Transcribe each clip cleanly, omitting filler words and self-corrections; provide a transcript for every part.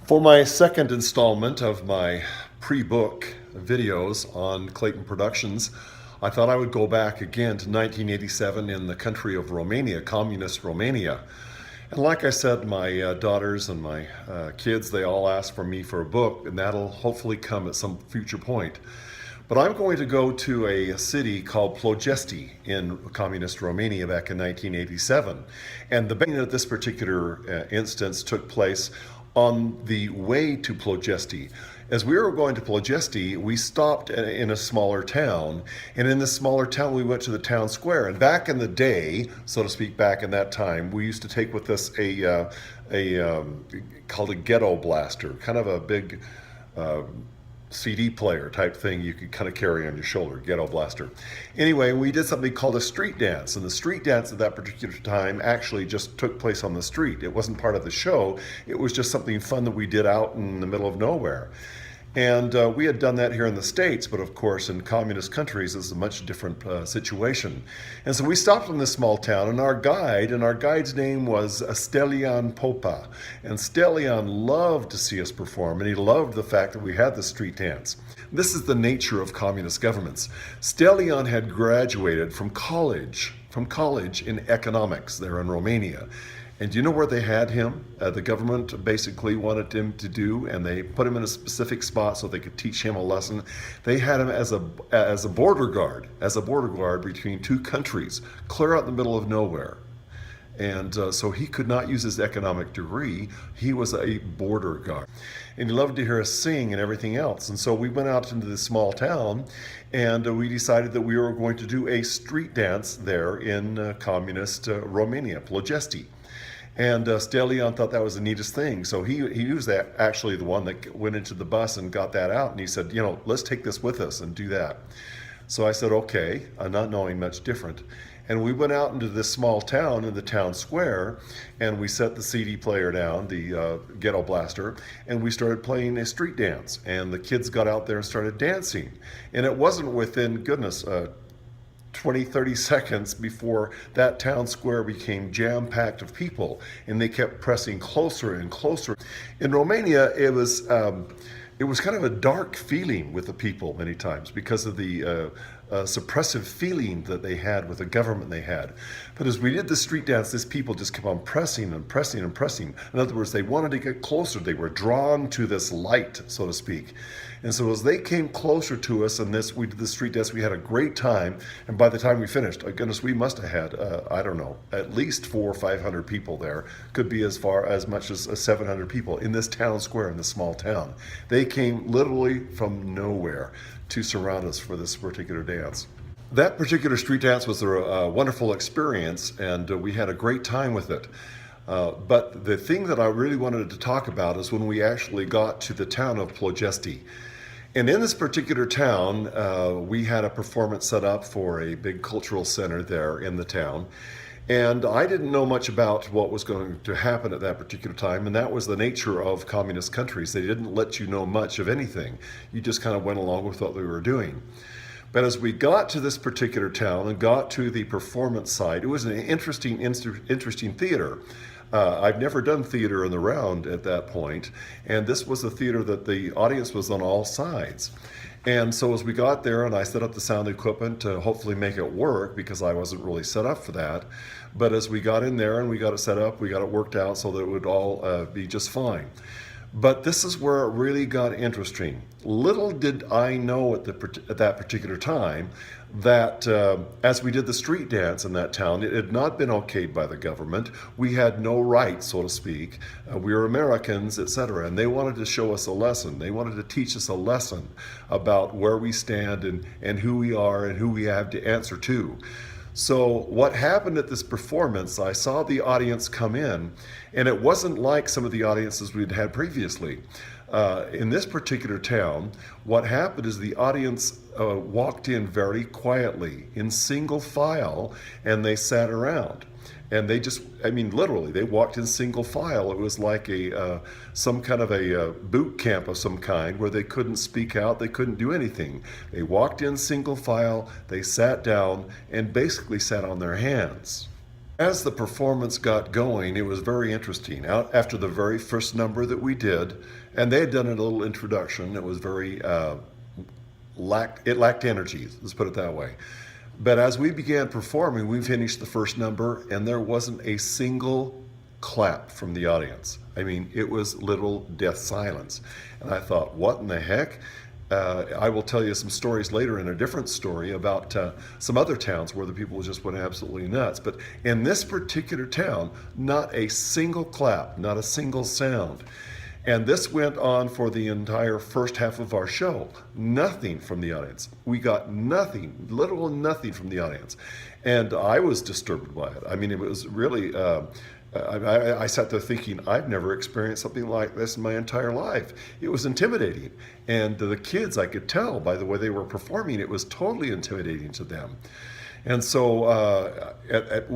For my second installment of my pre-book videos on Clayton Productions, I thought I would go back again to 1987 in the country of Romania, communist Romania. And like I said, my daughters and my kids, they all asked for me for a book, and that'll hopefully come at some future point. But I'm going to go to a city called Ploiești in communist Romania back in 1987. And the beginning of this particular instance took place on the way to Ploiești. As we were going to Ploiești, we stopped in a smaller town, and in this smaller town we went to the town square. And back in the day, so to speak, back in that time, we used to take with us called a ghetto blaster, kind of a big CD player type thing you could kind of carry on your shoulder, ghetto blaster. Anyway, we did something called a street dance, and the street dance at that particular time actually just took place on the street. It wasn't part of the show. It was just something fun that we did out in the middle of nowhere. And we had done that here in the States, but of course in communist countries it's a much different situation. And so we stopped in this small town, and our guide's name was Stelian Popa. And Stelian loved to see us perform, and he loved the fact that we had the street dance. This is the nature of communist governments. Stelian had graduated from college in economics there in Romania. And do you know where they had him? The government basically wanted him to do, and they put him in a specific spot so they could teach him a lesson. They had him as a border guard between two countries, clear out in the middle of nowhere. And so he could not use his economic degree. He was a border guard. And he loved to hear us sing and everything else. And so we went out into this small town, and we decided that we were going to do a street dance there in communist Romania, Ploiești. And Stelian thought that was the neatest thing. So he was actually the one that went into the bus and got that out. And he said, you know, let's take this with us and do that. So I said, okay, not knowing much different. And we went out into this small town in the town square, and we set the CD player down, the ghetto blaster, and we started playing a street dance. And the kids got out there and started dancing. And it wasn't within, goodness, 20, 30 seconds before that town square became jam-packed of people, and they kept pressing closer and closer. In Romania, it was kind of a dark feeling with the people many times because of the suppressive feeling that they had with the government they had. But as we did the street dance, these people just kept on pressing and pressing and pressing. In other words, they wanted to get closer. They were drawn to this light, so to speak. And so as they came closer to us, and we did the street dance, we had a great time. And by the time we finished, oh goodness, we must have had, I don't know, at least 400 or 500 people there. Could be as much as 700 people in this town square, in this small town. They came literally from nowhere to surround us for this particular dance. That particular street dance was a wonderful experience, and we had a great time with it. But the thing that I really wanted to talk about is when we actually got to the town of Ploiești. And in this particular town, we had a performance set up for a big cultural center there in the town. And I didn't know much about what was going to happen at that particular time, and that was the nature of communist countries. They didn't let you know much of anything. You just kind of went along with what they were doing. But as we got to this particular town and got to the performance site, it was an interesting theater. I've never done theater in the round at that point, and this was a theater that the audience was on all sides. And so as we got there, and I set up the sound equipment to hopefully make it work, because I wasn't really set up for that. But as we got in there and we got it set up, we got it worked out so that it would all be just fine. But this is where it really got interesting. Little did I know at that particular time that as we did the street dance in that town, it had not been okayed by the government. We had no rights, so to speak. We were Americans, etc. And they wanted to show us a lesson. They wanted to teach us a lesson about where we stand and who we are and who we have to answer to. So what happened at this performance, I saw the audience come in, and it wasn't like some of the audiences we'd had previously. In this particular town, what happened is the audience walked in very quietly, in single file, and they sat around. And they just, I mean, literally, they walked in single file. It was like some kind of a boot camp of some kind where they couldn't speak out, they couldn't do anything. They walked in single file, they sat down, and basically sat on their hands. As the performance got going, it was very interesting. Out after the very first number that we did, and they had done a little introduction, it was very lacked energy. Let's put it that way. But as we began performing, we finished the first number, and there wasn't a single clap from the audience. I mean, it was literal death silence. And I thought, what in the heck? I will tell you some stories later in a different story about some other towns where the people just went absolutely nuts. But in this particular town, not a single clap, not a single sound. And this went on for the entire first half of our show. Nothing from the audience. We got nothing, literal nothing from the audience. And I was disturbed by it. I mean, it was really, I sat there thinking, I've never experienced something like this in my entire life. It was intimidating. And the kids, I could tell by the way they were performing, it was totally intimidating to them. And so at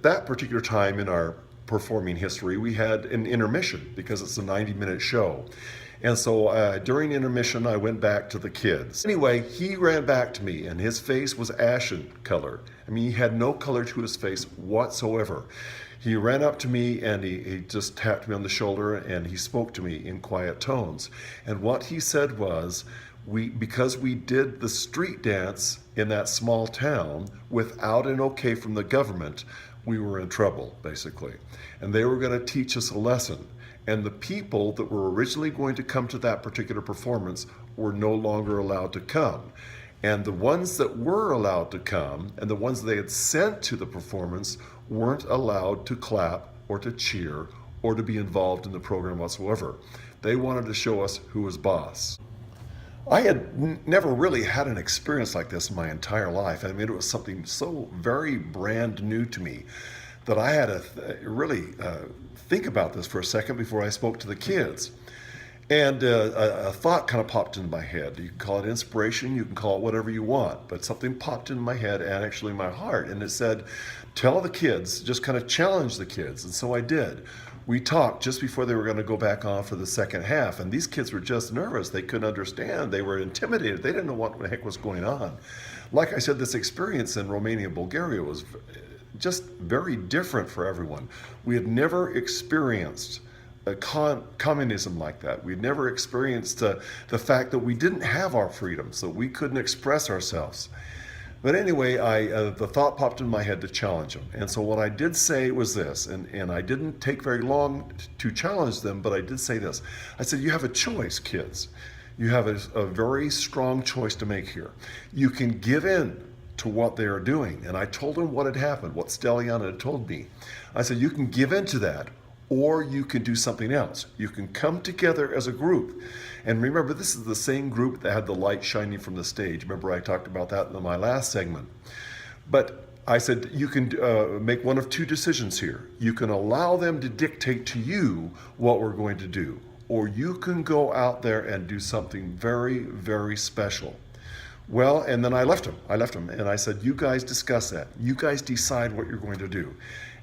that particular time in our performing history, we had an intermission because it's a 90-minute show. And so during intermission, I went back to the kids. Anyway, he ran back to me and his face was ashen color. I mean, he had no color to his face whatsoever. He ran up to me and he just tapped me on the shoulder and he spoke to me in quiet tones. And what he said was, because we did the street dance in that small town without an okay from the government, we were in trouble, basically. And they were going to teach us a lesson. And the people that were originally going to come to that particular performance were no longer allowed to come. And the ones that were allowed to come and the ones they had sent to the performance weren't allowed to clap or to cheer or to be involved in the program whatsoever. They wanted to show us who was boss. I had never really had an experience like this in my entire life. I mean, it was something so very brand new to me that I had to really think about this for a second before I spoke to the kids. And a thought kind of popped into my head. You can call it inspiration, you can call it whatever you want, but something popped into my head and actually my heart. And it said, tell the kids, just kind of challenge the kids. And so I did. We talked just before they were going to go back on for the second half, and these kids were just nervous. They couldn't understand. They were intimidated. They didn't know what the heck was going on. Like I said, this experience in Romania and Bulgaria was just very different for everyone. We had never experienced communism like that. We'd never experienced the fact that we didn't have our freedom, so we couldn't express ourselves. But anyway, the thought popped in my head to challenge them. And so what I did say was this, and I didn't take very long to challenge them, but I did say this. I said, you have a choice, kids. You have a very strong choice to make here. You can give in to what they are doing. And I told them what had happened, what Steliana had told me. I said, you can give in to that, or you can do something else. You can come together as a group. And remember, this is the same group that had the light shining from the stage. Remember, I talked about that in my last segment. But I said, you can make one of two decisions here. You can allow them to dictate to you what we're going to do, or you can go out there and do something very, very special. Well, and then I left them, and I said, you guys discuss that. You guys decide what you're going to do.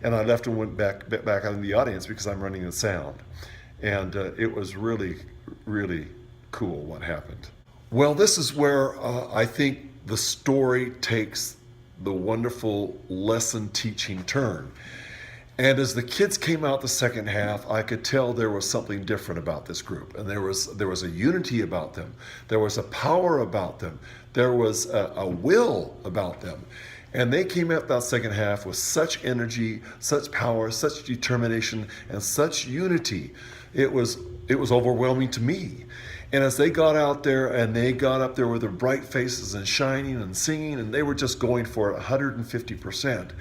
And I left and went back out in the audience because I'm running the sound. And it was really, really cool what happened. Well, this is where I think the story takes the wonderful lesson teaching turn. And as the kids came out the second half, I could tell there was something different about this group. And there was a unity about them. There was a power about them. There was a will about them. And they came out that second half with such energy, such power, such determination, and such unity. It was overwhelming to me. And as they got out there and they got up there with their bright faces and shining and singing, and they were just going for it 150%.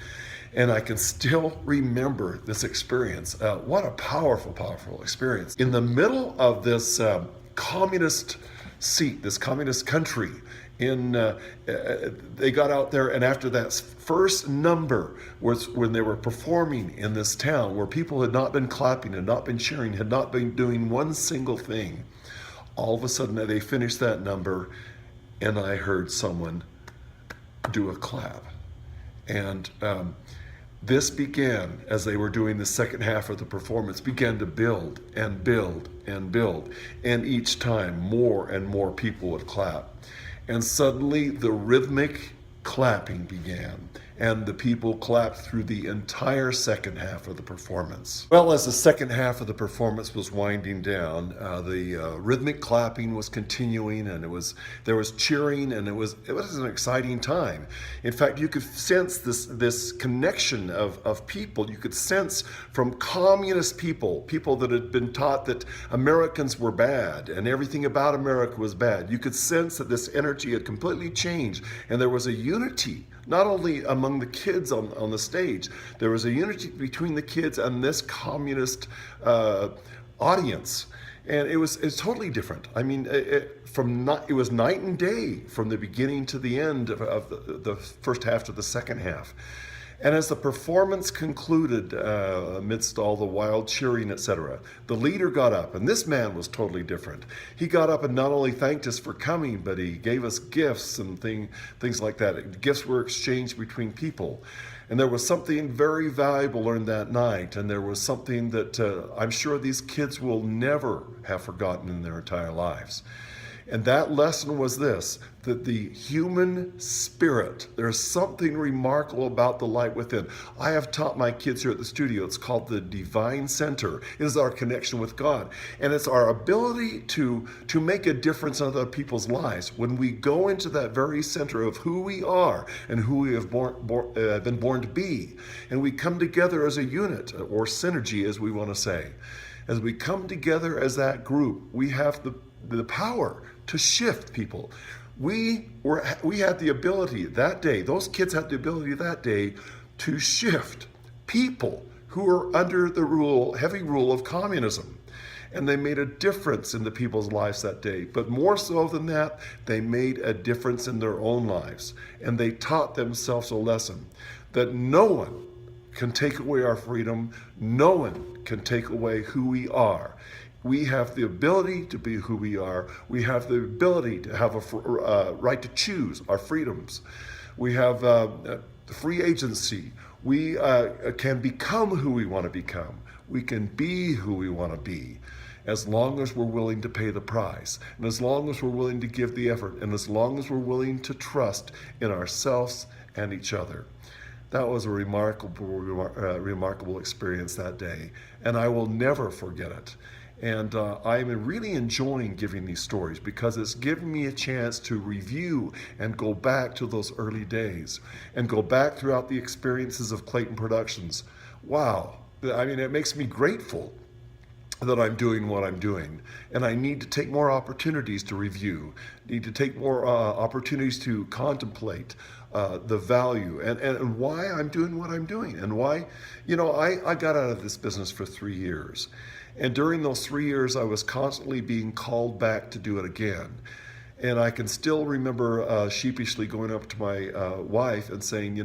And I can still remember this experience. What a powerful, powerful experience. In the middle of this communist seat, this communist country, they got out there, and after that first number was when they were performing in this town where people had not been clapping, had not been cheering, had not been doing one single thing. All of a sudden they finished that number and I heard someone do a clap. And this began, as they were doing the second half of the performance, began to build and build and build. And each time more and more people would clap. And suddenly the rhythmic clapping began. and the people clapped through the entire second half of the performance. Well, as the second half of the performance was winding down, the rhythmic clapping was continuing, and there was cheering, and it was an exciting time. In fact, you could sense this connection of people. You could sense from communist people that had been taught that Americans were bad and everything about America was bad. You could sense that this energy had completely changed, and there was a unity, not only among the kids on the stage, there was a unity between the kids and this communist audience. And it's totally different. I mean, it was night and day from the beginning to the end of the first half to the second half. And as the performance concluded, amidst all the wild cheering, etc., the leader got up, and this man was totally different. He got up and not only thanked us for coming, but he gave us gifts and things like that. Gifts were exchanged between people. And there was something very valuable learned that night, and there was something that I'm sure these kids will never have forgotten in their entire lives. And that lesson was this, that the human spirit, there's something remarkable about the light within. I have taught my kids here at the studio, it's called the Divine Center. It is our connection with God. And it's our ability to make a difference in other people's lives. When we go into that very center of who we are and who we have been born to be, and we come together as a unit, or synergy as we want to say. As we come together as that group, we have the power to shift people. We had the ability that day, those kids had the ability that day to shift people who were under the heavy rule of communism. And they made a difference in the people's lives that day. But more so than that, they made a difference in their own lives. And they taught themselves a lesson that no one can take away our freedom. No one can take away who we are. We have the ability to be who we are. We have the ability to have a right to choose our freedoms. We have free agency. We can become who we want to become. We can be who we want to be, as long as we're willing to pay the price, and as long as we're willing to give the effort, and as long as we're willing to trust in ourselves and each other. That was a remarkable experience that day, and I will never forget it. And I'm really enjoying giving these stories because it's given me a chance to review and go back to those early days and go back throughout the experiences of Clayton Productions. Wow. I mean, it makes me grateful that I'm doing what I'm doing. And I need to take more opportunities to review, need to take more opportunities to contemplate the value and why I'm doing what I'm doing. And why, I got out of this business for 3 years. And during those 3 years, I was constantly being called back to do it again. And I can still remember sheepishly going up to my wife and saying,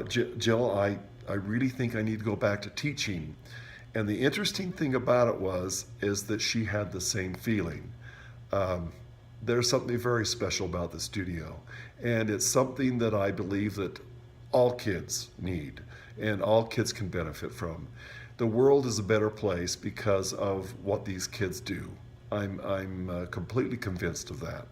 Jill, I really think I need to go back to teaching. And the interesting thing about it is that she had the same feeling. There's something very special about the studio. And it's something that I believe that all kids need and all kids can benefit from. The world is a better place because of what these kids do. I'm completely convinced of that.